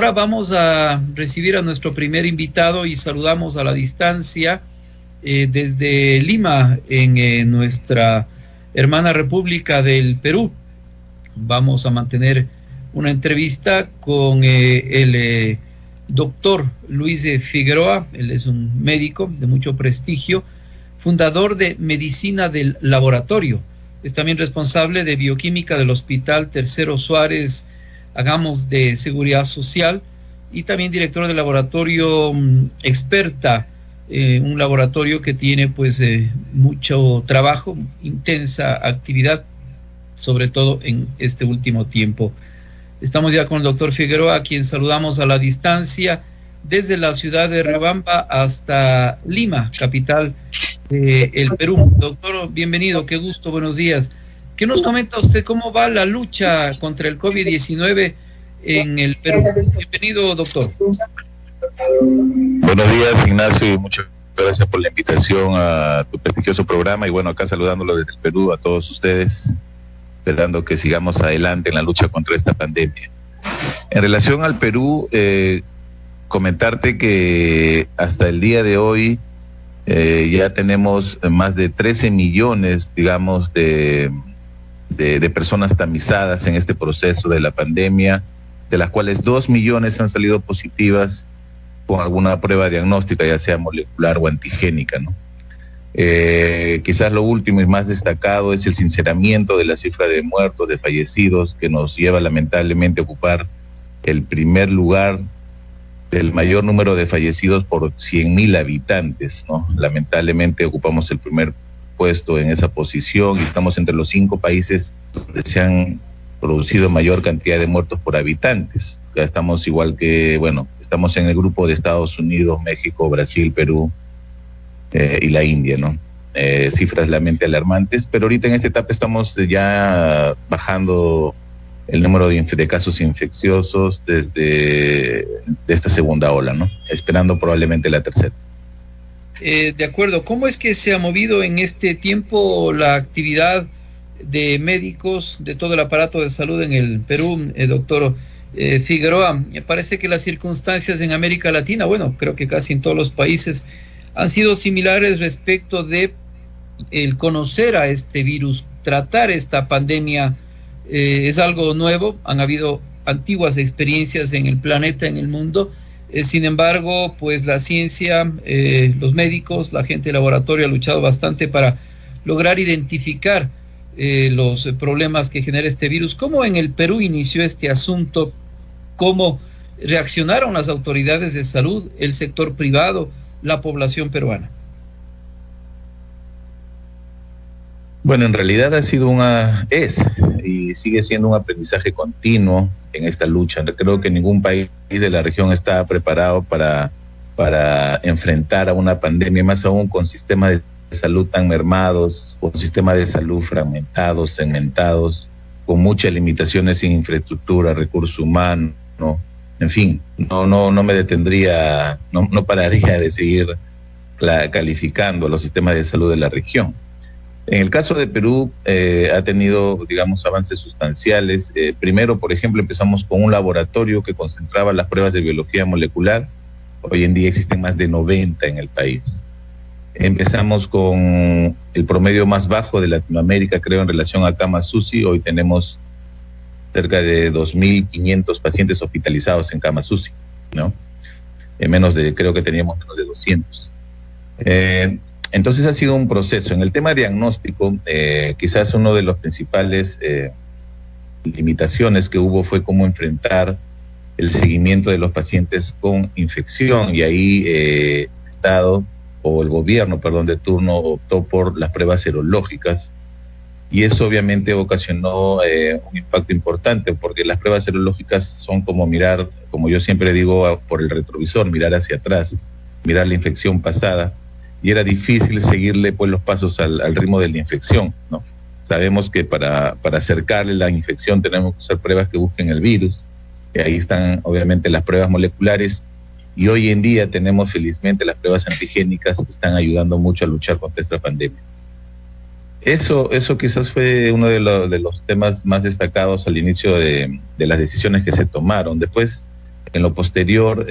Ahora vamos a recibir a nuestro primer invitado y saludamos a la distancia desde Lima, en nuestra hermana República del Perú. Vamos a mantener una entrevista con el doctor Luis Figueroa. Él es un médico de mucho prestigio, fundador de Medicina del Laboratorio. Es también responsable de bioquímica del Hospital Tercero Suárez Hagamos de Seguridad Social y también director del laboratorio Experta, un laboratorio que tiene pues mucho trabajo, intensa actividad, sobre todo en este último tiempo. Estamos ya con el doctor Figueroa, a quien saludamos a la distancia desde la ciudad de Riobamba hasta Lima, capital del Perú. Doctor, bienvenido, qué gusto, buenos días. ¿Qué nos comenta usted? ¿Cómo va la lucha contra el COVID-19 en el Perú? Bienvenido, doctor. Buenos días, Ignacio, y muchas gracias por la invitación a tu prestigioso programa. Y bueno, acá saludándolo desde el Perú a todos ustedes, esperando que sigamos adelante en la lucha contra esta pandemia. En relación al Perú, comentarte que hasta el día de hoy ya tenemos más de 13 millones, digamos, de personas tamizadas en este proceso de la pandemia, de las cuales 2 millones han salido positivas con alguna prueba diagnóstica, ya sea molecular o antigénica, ¿no? Quizás lo último y más destacado es el sinceramiento de la cifra de muertos, de fallecidos, que nos lleva lamentablemente a ocupar el primer lugar del mayor número de fallecidos por 100.000 habitantes, ¿no? Lamentablemente ocupamos el primer puesto en esa posición y estamos entre los 5 países donde se han producido mayor cantidad de muertos por habitantes. Ya estamos igual que, bueno, estamos en el grupo de Estados Unidos, México, Brasil, Perú y la India, ¿no? Cifras realmente alarmantes, pero ahorita en esta etapa estamos ya bajando el número de casos infecciosos desde esta segunda ola, ¿no? Esperando probablemente la tercera. De acuerdo. ¿Cómo es que se ha movido en este tiempo la actividad de médicos de todo el aparato de salud en el Perú, doctor Figueroa? Me parece que las circunstancias en América Latina, bueno, creo que casi en todos los países, han sido similares respecto de el conocer a este virus, tratar esta pandemia. Es algo nuevo, han habido antiguas experiencias en el planeta, en el mundo, sin embargo, pues la ciencia, los médicos, la gente de laboratorio ha luchado bastante para lograr identificar los problemas que genera este virus. ¿Cómo en el Perú inició este asunto? ¿Cómo reaccionaron las autoridades de salud, el sector privado, la población peruana? Bueno, en realidad ha sido y sigue siendo un aprendizaje continuo en esta lucha. Creo que ningún país de la región está preparado para enfrentar a una pandemia, más aún con sistemas de salud tan mermados, con sistemas de salud fragmentados, segmentados, con muchas limitaciones en infraestructura, recursos humanos, ¿no? En fin, no me detendría, no pararía de seguir calificando a los sistemas de salud de la región. En el caso de Perú, ha tenido, digamos, avances sustanciales. Primero, por ejemplo, empezamos con un laboratorio que concentraba las pruebas de biología molecular. Hoy en día existen más de 90 en el país. Empezamos con el promedio más bajo de Latinoamérica, creo, en relación a camas UCI. Hoy tenemos cerca de 2.500 pacientes hospitalizados en camas UCI, ¿no? Creo que teníamos menos de 200. Entonces ha sido un proceso. En el tema diagnóstico, quizás uno de los principales limitaciones que hubo fue cómo enfrentar el seguimiento de los pacientes con infección, y ahí el gobierno de turno optó por las pruebas serológicas, y eso obviamente ocasionó un impacto importante, porque las pruebas serológicas son como mirar, como yo siempre digo, por el retrovisor, mirar hacia atrás, mirar la infección pasada, y era difícil seguirle pues los pasos al ritmo de la infección, ¿no? Sabemos que para acercarle la infección tenemos que usar pruebas que busquen el virus, y ahí están obviamente las pruebas moleculares, y hoy en día tenemos felizmente las pruebas antigénicas que están ayudando mucho a luchar contra esta pandemia. Eso quizás fue uno de los temas más destacados al inicio de las decisiones que se tomaron. Después En lo posterior,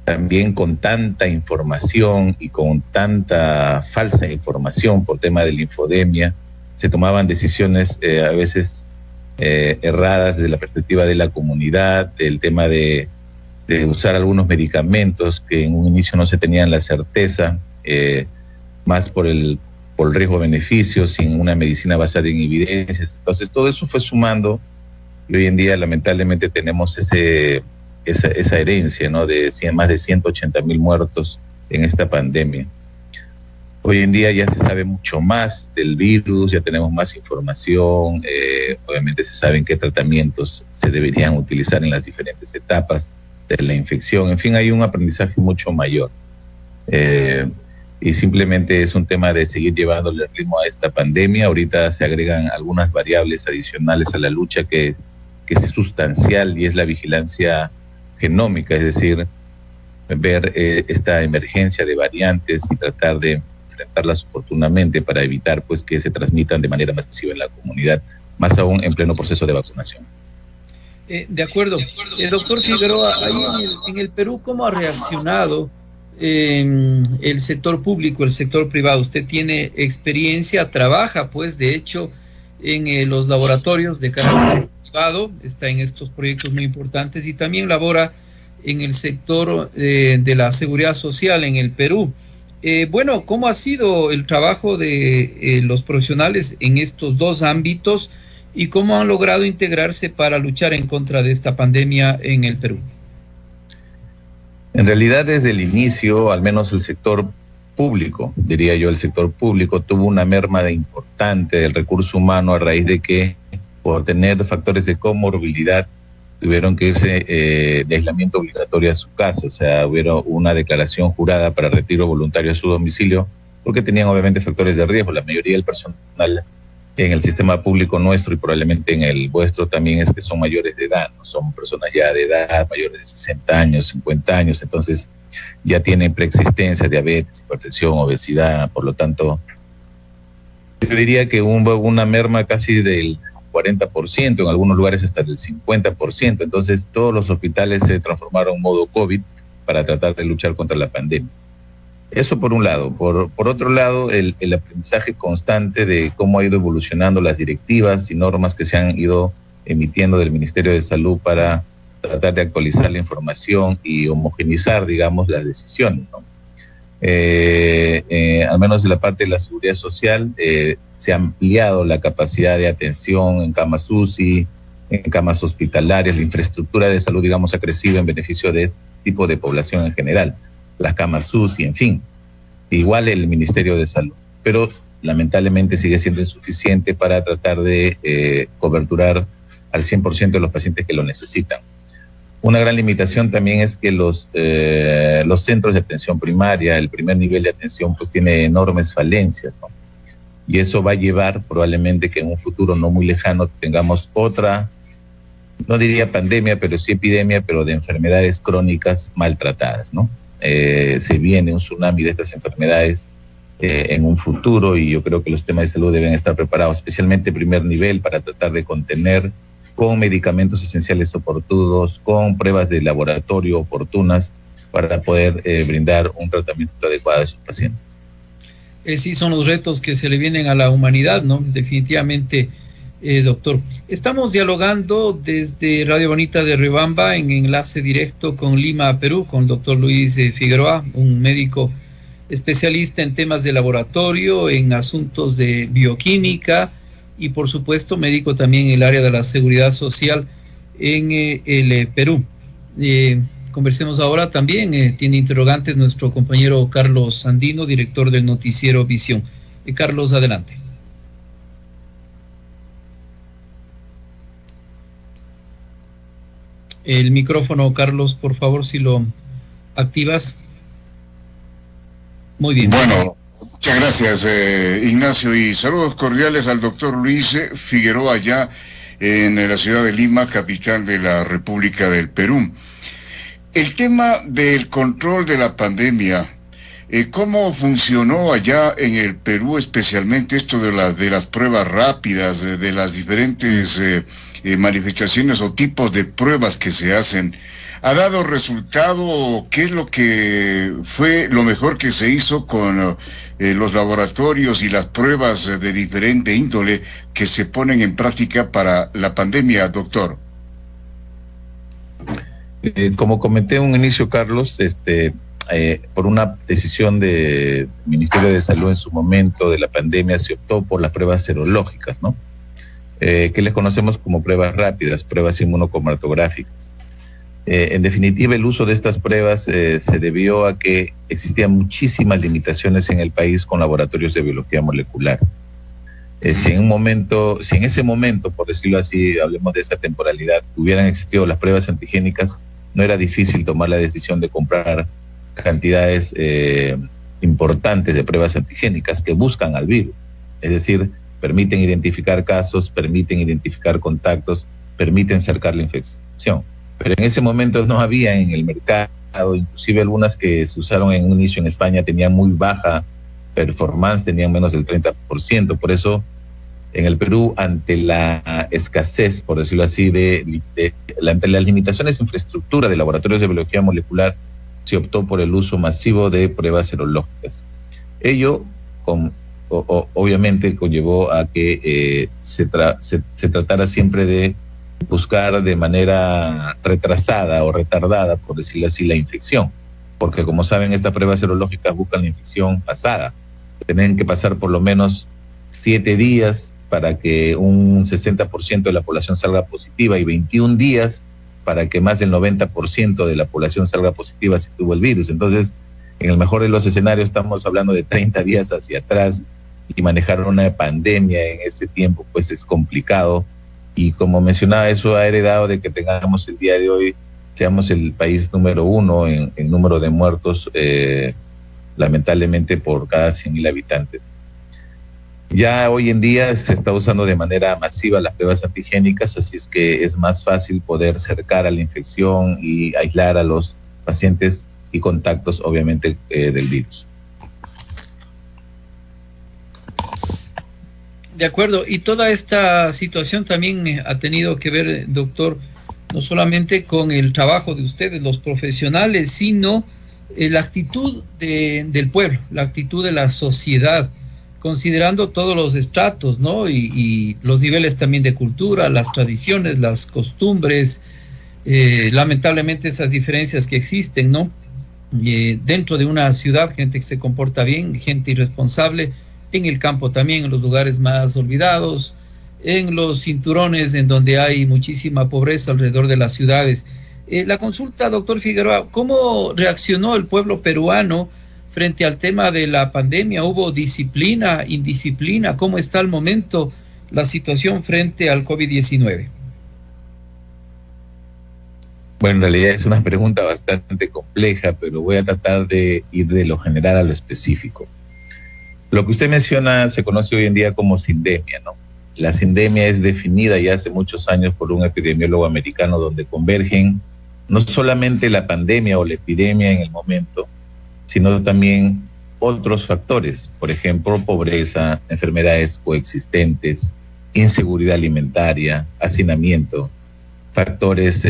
también con tanta información y con tanta falsa información por tema de la infodemia, se tomaban decisiones a veces erradas desde la perspectiva de la comunidad, del tema de usar algunos medicamentos que en un inicio no se tenían la certeza, más por el riesgo-beneficio, sin una medicina basada en evidencias. Entonces todo eso fue sumando y hoy en día lamentablemente tenemos esa herencia, ¿no? De más de 180,000 muertos en esta pandemia. Hoy en día ya se sabe mucho más del virus, ya tenemos más información, obviamente se saben qué tratamientos se deberían utilizar en las diferentes etapas de la infección. En fin, hay un aprendizaje mucho mayor. Y simplemente es un tema de seguir llevándole el ritmo a esta pandemia. Ahorita se agregan algunas variables adicionales a la lucha que es sustancial, y es la vigilancia genómica, es decir, ver esta emergencia de variantes y tratar de enfrentarlas oportunamente para evitar pues que se transmitan de manera masiva en la comunidad, más aún en pleno proceso de vacunación. De acuerdo. Doctor Figueroa, ahí en el Perú, ¿cómo ha reaccionado el sector público, el sector privado? Usted tiene experiencia, trabaja pues de hecho en los laboratorios de carácter privado, está en estos proyectos muy importantes y también labora en el sector de la seguridad social en el Perú. Bueno, ¿cómo ha sido el trabajo de los profesionales en estos dos ámbitos y cómo han logrado integrarse para luchar en contra de esta pandemia en el Perú? En realidad, desde el inicio, al menos el sector público, diría yo, el sector público tuvo una merma importante del recurso humano a raíz de que, por tener factores de comorbilidad, tuvieron que irse de aislamiento obligatorio a su casa. O sea, hubo una declaración jurada para retiro voluntario a su domicilio, porque tenían obviamente factores de riesgo. La mayoría del personal en el sistema público nuestro y probablemente en el vuestro también es que son mayores de edad, ¿no? Son personas ya de edad, mayores de 60 años, 50 años, entonces ya tienen preexistencia, diabetes, hipertensión, obesidad. Por lo tanto, yo diría que hubo una merma casi del 40%, en algunos lugares hasta del 50%. Entonces todos los hospitales se transformaron en modo COVID para tratar de luchar contra la pandemia. Eso por un lado. Por otro lado, el aprendizaje constante de cómo ha ido evolucionando las directivas y normas que se han ido emitiendo del Ministerio de Salud para tratar de actualizar la información y homogeneizar, digamos, las decisiones, ¿no? Al menos de la parte de la seguridad social, se ha ampliado la capacidad de atención en camas UCI, en camas hospitalarias. La infraestructura de salud, digamos, ha crecido en beneficio de este tipo de población en general. Las camas UCI, en fin, igual el Ministerio de Salud, pero lamentablemente sigue siendo insuficiente para tratar de coberturar al 100% de los pacientes que lo necesitan. Una gran limitación también es que los centros de atención primaria, el primer nivel de atención, pues tiene enormes falencias, ¿no? Y eso va a llevar probablemente que en un futuro no muy lejano tengamos otra, no diría pandemia, pero sí epidemia, pero de enfermedades crónicas maltratadas, ¿no? Se viene un tsunami de estas enfermedades en un futuro, y yo creo que los temas de salud deben estar preparados, especialmente primer nivel, para tratar de contener con medicamentos esenciales oportunos, con pruebas de laboratorio oportunas, para poder brindar un tratamiento adecuado a esos pacientes. Sí, son los retos que se le vienen a la humanidad, ¿no? Definitivamente, doctor. Estamos dialogando desde Radio Bonita de Riobamba en enlace directo con Lima, Perú, con el doctor Luis Figueroa, un médico especialista en temas de laboratorio, en asuntos de bioquímica y, por supuesto, médico también en el área de la seguridad social en el Perú. Conversemos ahora también, tiene interrogantes nuestro compañero Carlos Sandino, director del noticiero Visión. Carlos, adelante. El micrófono, Carlos, por favor, si lo activas. Muy bien. Bueno, muchas gracias, Ignacio, y saludos cordiales al doctor Luis Figueroa, allá en la ciudad de Lima, capital de la República del Perú. El tema del control de la pandemia, ¿cómo funcionó allá en el Perú, especialmente esto de las pruebas rápidas, de las diferentes manifestaciones o tipos de pruebas que se hacen. ¿Ha dado resultado? ¿Qué es lo que fue lo mejor que se hizo con los laboratorios y las pruebas de diferente índole que se ponen en práctica para la pandemia, doctor? Como comenté en un inicio, Carlos, por una decisión del Ministerio de Salud en su momento de la pandemia, se optó por las pruebas serológicas, ¿no? Que les conocemos como pruebas rápidas, pruebas inmunocromatográficas. En definitiva, el uso de estas pruebas se debió a que existían muchísimas limitaciones en el país con laboratorios de biología molecular. Si en ese momento, por decirlo así, hablemos de esa temporalidad, hubieran existido las pruebas antigénicas, no era difícil tomar la decisión de comprar cantidades importantes de pruebas antigénicas que buscan al virus. Es decir, permiten identificar casos, permiten identificar contactos, permiten cercar la infección. Pero en ese momento no había en el mercado, inclusive algunas que se usaron en un inicio en España tenían muy baja performance, tenían menos del 30%. Por eso, en el Perú, ante la escasez, por decirlo así, ante las limitaciones de infraestructura de laboratorios de biología molecular, se optó por el uso masivo de pruebas serológicas. Ello, obviamente, conllevó a que se tratara siempre de buscar de manera retrasada o retardada, por decirlo así, la infección, porque como saben, estas pruebas serológicas buscan la infección pasada. Tienen que pasar por lo menos 7 días para que un 60% de la población salga positiva y 21 días para que más del 90% de la población salga positiva si tuvo el virus. Entonces, en el mejor de los escenarios estamos hablando de 30 días hacia atrás, y manejar una pandemia en ese tiempo pues es complicado. Y como mencionaba, eso ha heredado de que tengamos el día de hoy, seamos el país número 1 en número de muertos, lamentablemente por cada 100.000 habitantes. Ya hoy en día se está usando de manera masiva las pruebas antigénicas, así es que es más fácil poder cercar a la infección y aislar a los pacientes y contactos, obviamente, del virus. De acuerdo, y toda esta situación también ha tenido que ver, doctor, no solamente con el trabajo de ustedes, los profesionales, sino la actitud del pueblo, la actitud de la sociedad, considerando todos los estratos, ¿no? Y los niveles también de cultura, las tradiciones, las costumbres, lamentablemente esas diferencias que existen, ¿no? Dentro de una ciudad, gente que se comporta bien, gente irresponsable, en el campo también, en los lugares más olvidados, en los cinturones en donde hay muchísima pobreza alrededor de las ciudades. La consulta, doctor Figueroa, ¿cómo reaccionó el pueblo peruano frente al tema de la pandemia? ¿Hubo disciplina, indisciplina? ¿Cómo está al momento la situación frente al COVID-19? Bueno, en realidad es una pregunta bastante compleja, pero voy a tratar de ir de lo general a lo específico. Lo que usted menciona se conoce hoy en día como sindemia, ¿no? La sindemia es definida ya hace muchos años por un epidemiólogo americano, donde convergen no solamente la pandemia o la epidemia en el momento, sino también otros factores, por ejemplo, pobreza, enfermedades coexistentes, inseguridad alimentaria, hacinamiento, factores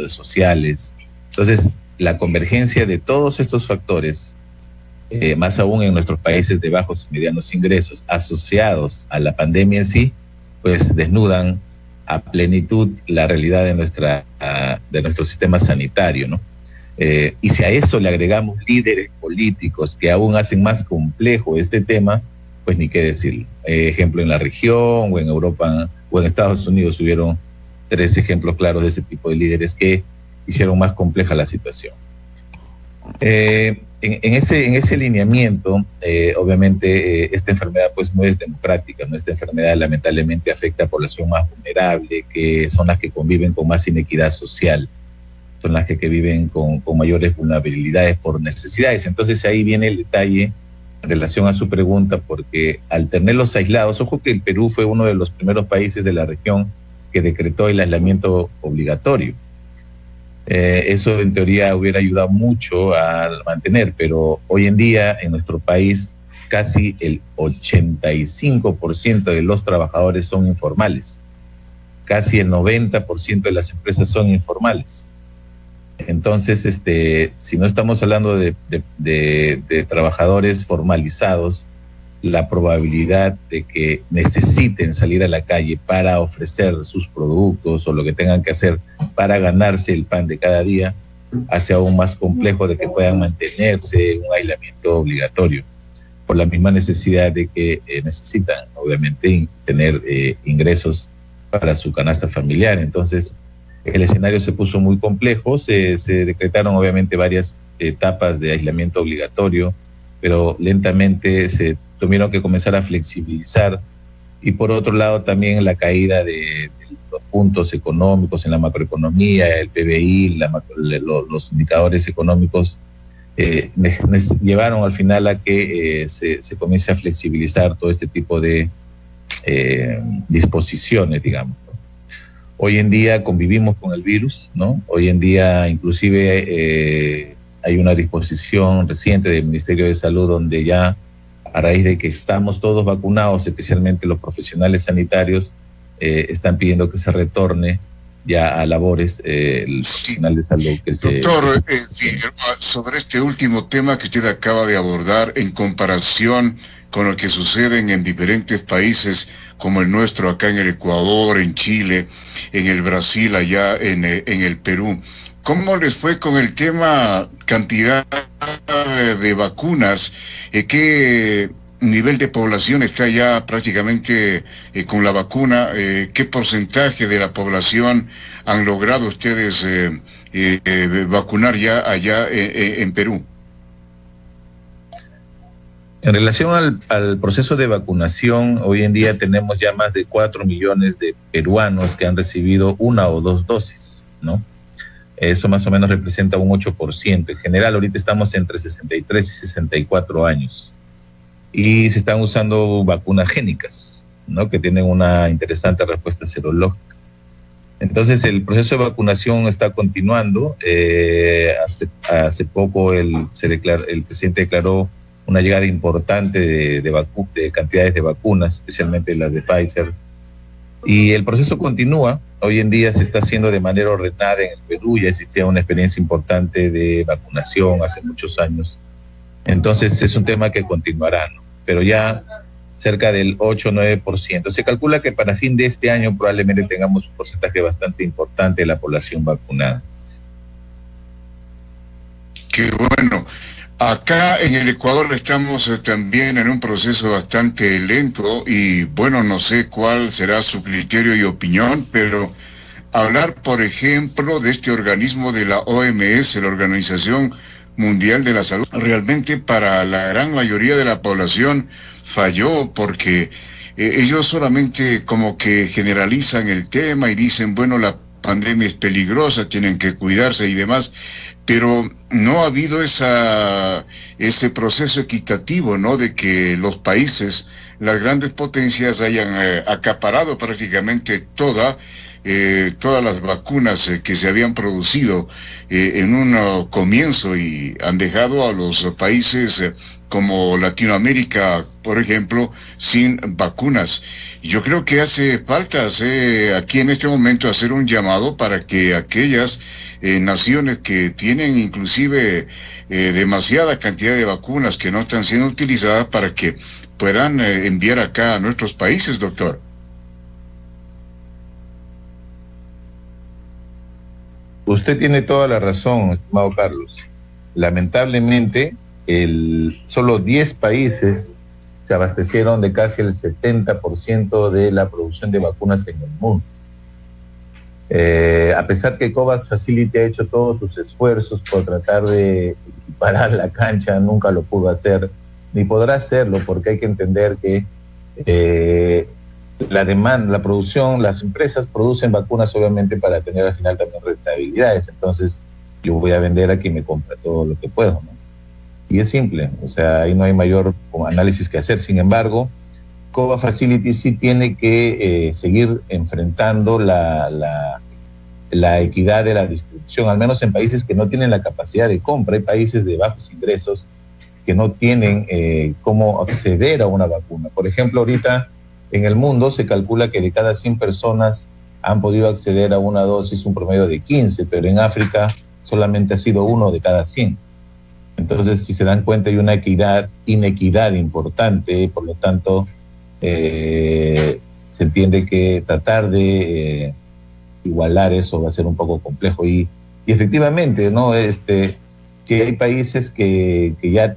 sociales. Entonces, la convergencia de todos estos factores, más aún en nuestros países de bajos y medianos ingresos, asociados a la pandemia en sí, pues desnudan a plenitud la realidad de nuestro sistema sanitario, ¿no? Y si a eso le agregamos líderes políticos que aún hacen más complejo este tema, pues ni qué decir. Ejemplo, en la región o en Europa o en Estados Unidos hubieron 3 ejemplos claros de ese tipo de líderes que hicieron más compleja la situación. En ese lineamiento, obviamente, esta enfermedad pues no es democrática, ¿no? Esta enfermedad lamentablemente afecta a población más vulnerable, que son las que conviven con más inequidad social, son las que viven con mayores vulnerabilidades por necesidades. Entonces ahí viene el detalle en relación a su pregunta, porque al tenerlos aislados, ojo que el Perú fue uno de los primeros países de la región que decretó el aislamiento obligatorio. Eso en teoría hubiera ayudado mucho a mantener, pero hoy en día en nuestro país casi el 85% de los trabajadores son informales. casi el 90% de las empresas son informales. Entonces, si no estamos hablando de trabajadores formalizados, la probabilidad de que necesiten salir a la calle para ofrecer sus productos o lo que tengan que hacer para ganarse el pan de cada día hace aún más complejo de que puedan mantenerse en un aislamiento obligatorio, por la misma necesidad de que necesitan, obviamente, tener ingresos para su canasta familiar. Entonces, el escenario se puso muy complejo, se decretaron obviamente varias etapas de aislamiento obligatorio, pero lentamente se tuvieron que comenzar a flexibilizar, y por otro lado también la caída de los puntos económicos en la macroeconomía, el PBI, los indicadores económicos llevaron al final a que se comience a flexibilizar todo este tipo de disposiciones, digamos. Hoy en día convivimos con el virus, ¿no? Hoy en día inclusive hay una disposición reciente del Ministerio de Salud donde ya, a raíz de que estamos todos vacunados, especialmente los profesionales sanitarios, están pidiendo que se retorne ya a labores el profesional de salud. Doctor, sobre este último tema que usted acaba de abordar en comparación con lo que sucede en diferentes países como el nuestro, acá en el Ecuador, en Chile, en el Brasil, allá en el Perú, ¿cómo les fue con el tema cantidad de vacunas? ¿Qué nivel de población está ya prácticamente con la vacuna? ¿Qué porcentaje de la población han logrado ustedes vacunar ya allá en Perú? En relación al proceso de vacunación, hoy en día tenemos ya más de 4 millones de peruanos que han recibido 1 o 2 dosis, ¿no? Eso más o menos representa un 8%. En general, ahorita estamos entre 63 y 64 años. Y se están usando vacunas génicas, ¿no? Que tienen una interesante respuesta serológica. Entonces, el proceso de vacunación está continuando. Hace poco el presidente declaró una llegada importante de cantidades de vacunas, especialmente las de Pfizer. Y el proceso continúa. Hoy en día se está haciendo de manera ordenada en el Perú. Ya existía una experiencia importante de vacunación hace muchos años. Entonces es un tema que continuará, ¿no? Pero ya cerca del 8 o 9%. Se calcula que para fin de este año probablemente tengamos un porcentaje bastante importante de la población vacunada. Qué bueno. Acá en el Ecuador estamos también en un proceso bastante lento y bueno, no sé cuál será su criterio y opinión, pero hablar, por ejemplo, de este organismo de la OMS, la Organización Mundial de la Salud, realmente para la gran mayoría de la población falló porque ellos solamente como que generalizan el tema y dicen, bueno, la pandemia es peligrosa, tienen que cuidarse y demás, pero no ha habido ese proceso equitativo, ¿no? De que los países, las grandes potencias hayan acaparado prácticamente todas las vacunas que se habían producido en un comienzo y han dejado a los países como Latinoamérica, por ejemplo, sin vacunas. Yo creo que hace falta aquí en este momento hacer un llamado para que aquellas naciones que tienen inclusive demasiada cantidad de vacunas que no están siendo utilizadas para que puedan enviar acá a nuestros países, doctor. Usted tiene toda la razón, estimado Carlos. Lamentablemente, solo 10 países se abastecieron de casi el 70% de la producción de vacunas en el mundo. A pesar que COVAX Facility ha hecho todos sus esfuerzos por tratar de equiparar la cancha, nunca lo pudo hacer, ni podrá hacerlo, porque hay que entender que la demanda, la producción, las empresas producen vacunas obviamente para tener al final también rentabilidades. Entonces yo voy a vender a quien me compra todo lo que puedo, ¿no? Y es simple, o sea, ahí no hay mayor análisis que hacer. Sin embargo, COVAX Facility sí tiene que seguir enfrentando la equidad de la distribución, al menos en países que no tienen la capacidad de compra. Hay países de bajos ingresos que no tienen cómo acceder a una vacuna. Por ejemplo, ahorita en el mundo se calcula que de cada 100 personas han podido acceder a una dosis un promedio de 15, pero en África solamente ha sido 1 de cada 100. Entonces, si se dan cuenta, hay una inequidad importante, por lo tanto, se entiende que tratar de igualar eso va a ser un poco complejo. Y efectivamente, ¿no? Que hay países que ya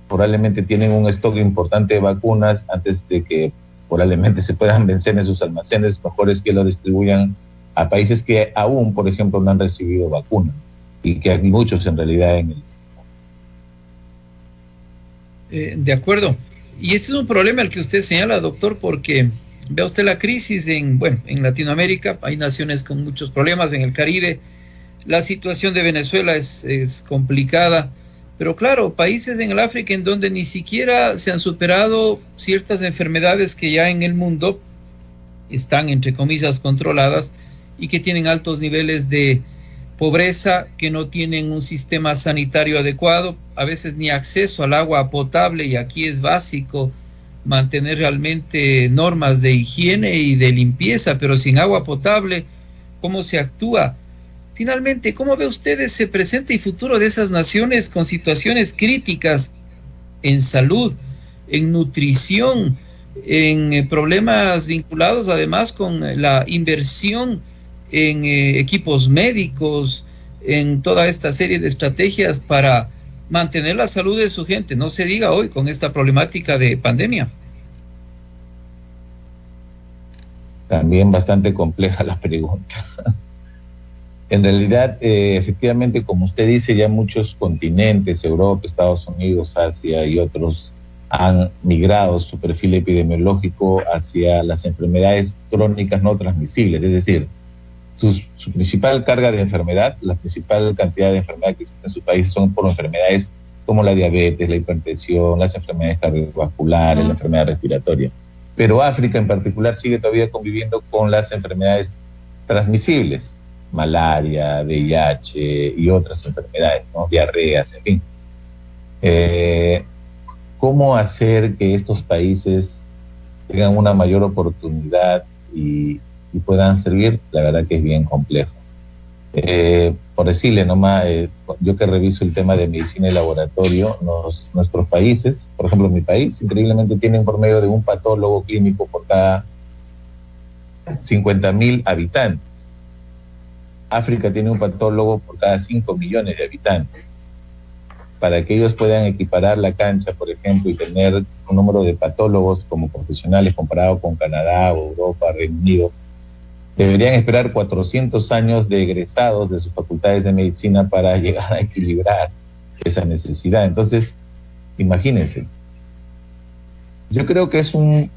probablemente tienen un stock importante de vacunas antes de que probablemente se puedan vencer en sus almacenes, mejor es que lo distribuyan a países que aún, por ejemplo, no han recibido vacuna, y que hay muchos en realidad en el... De acuerdo. Y este es un problema el que usted señala, doctor, porque vea usted la crisis en Latinoamérica, hay naciones con muchos problemas, en el Caribe, la situación de Venezuela es complicada, pero claro, países en el África en donde ni siquiera se han superado ciertas enfermedades que ya en el mundo están, entre comillas, controladas y que tienen altos niveles de pobreza, que no tienen un sistema sanitario adecuado, a veces ni acceso al agua potable, y aquí es básico mantener realmente normas de higiene y de limpieza, pero sin agua potable, ¿cómo se actúa? Finalmente, ¿cómo ve usted ese presente y futuro de esas naciones con situaciones críticas en salud, en nutrición, en problemas vinculados además con la inversión en equipos médicos, en toda esta serie de estrategias para mantener la salud de su gente? No se diga hoy con esta problemática de pandemia. También bastante compleja la pregunta. En realidad, efectivamente, como usted dice, ya muchos continentes, Europa, Estados Unidos, Asia y otros, han migrado su perfil epidemiológico hacia las enfermedades crónicas no transmisibles, es decir, su principal carga de enfermedad, la principal cantidad de enfermedad que existe en su país son por enfermedades como la diabetes, la hipertensión, las enfermedades cardiovasculares, la enfermedad respiratoria. Pero África en particular sigue todavía conviviendo con las enfermedades transmisibles, malaria, VIH y otras enfermedades, ¿no? Diarreas, en fin. ¿Cómo hacer que estos países tengan una mayor oportunidad y puedan servir? La verdad que es bien complejo. Por decirle nomás, yo que reviso el tema de medicina y laboratorio, nuestros países, por ejemplo mi país, increíblemente tienen por medio de un patólogo clínico por cada 50.000 habitantes. África tiene un patólogo por cada 5 millones de habitantes. Para que ellos puedan equiparar la cancha, por ejemplo, y tener un número de patólogos como profesionales comparado con Canadá o Europa, Reino Unido, deberían esperar 400 años de egresados de sus facultades de medicina para llegar a equilibrar esa necesidad. Entonces, imagínense. Yo creo que es un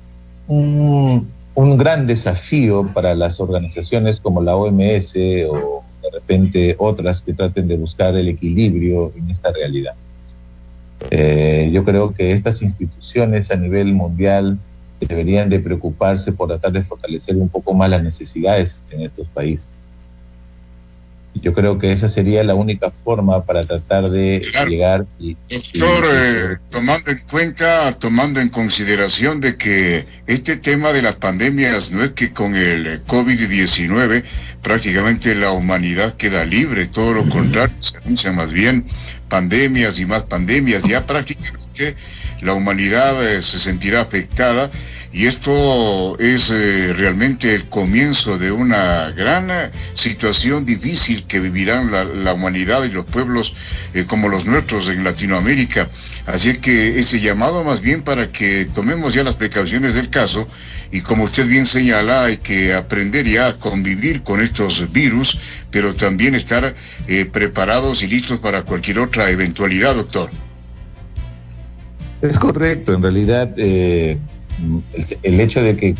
gran desafío para las organizaciones como la OMS o de repente otras que traten de buscar el equilibrio en esta realidad. Yo creo que estas instituciones a nivel mundial deberían de preocuparse por tratar de fortalecer un poco más las necesidades en estos países. Yo creo que esa sería la única forma para tratar de llegar Doctor, tomando en consideración de que este tema de las pandemias no es que con el COVID-19 prácticamente la humanidad queda libre, todo lo contrario, se anuncian más bien pandemias y más pandemias, ya prácticamente la humanidad se sentirá afectada. Y esto es realmente el comienzo de una gran situación difícil que vivirán la humanidad y los pueblos como los nuestros en Latinoamérica. Así que ese llamado más bien para que tomemos ya las precauciones del caso, y como usted bien señala, hay que aprender ya a convivir con estos virus, pero también estar preparados y listos para cualquier otra eventualidad, doctor. Es correcto, en realidad el hecho de que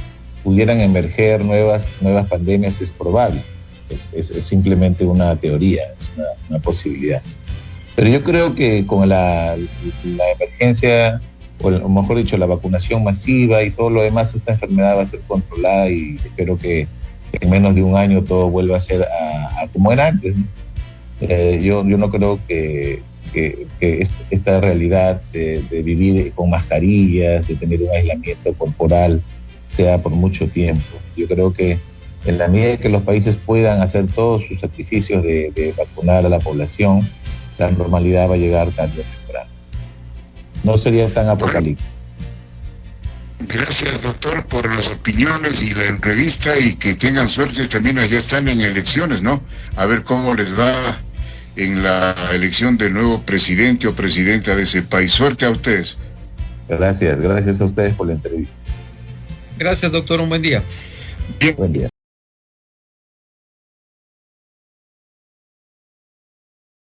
pudieran emerger nuevas pandemias es probable, es simplemente una teoría, es una posibilidad. Pero yo creo que con la emergencia, o mejor dicho, la vacunación masiva y todo lo demás, esta enfermedad va a ser controlada y espero que en menos de un año todo vuelva a ser a como era antes, ¿no? Yo no creo que esta realidad de vivir con mascarillas, de tener un aislamiento corporal, sea por mucho tiempo. Yo creo que en la medida que los países puedan hacer todos sus sacrificios de vacunar a la población, la normalidad va a llegar tarde o temprano. No sería tan apocalíptico. Gracias, doctor, por las opiniones y la entrevista, y que tengan suerte. También allá están en elecciones, ¿no? A ver cómo les va en la elección del nuevo presidente o presidenta de ese país. Suerte a ustedes. Gracias a ustedes por la entrevista. Gracias, doctor, un buen día. Bien. Buen día.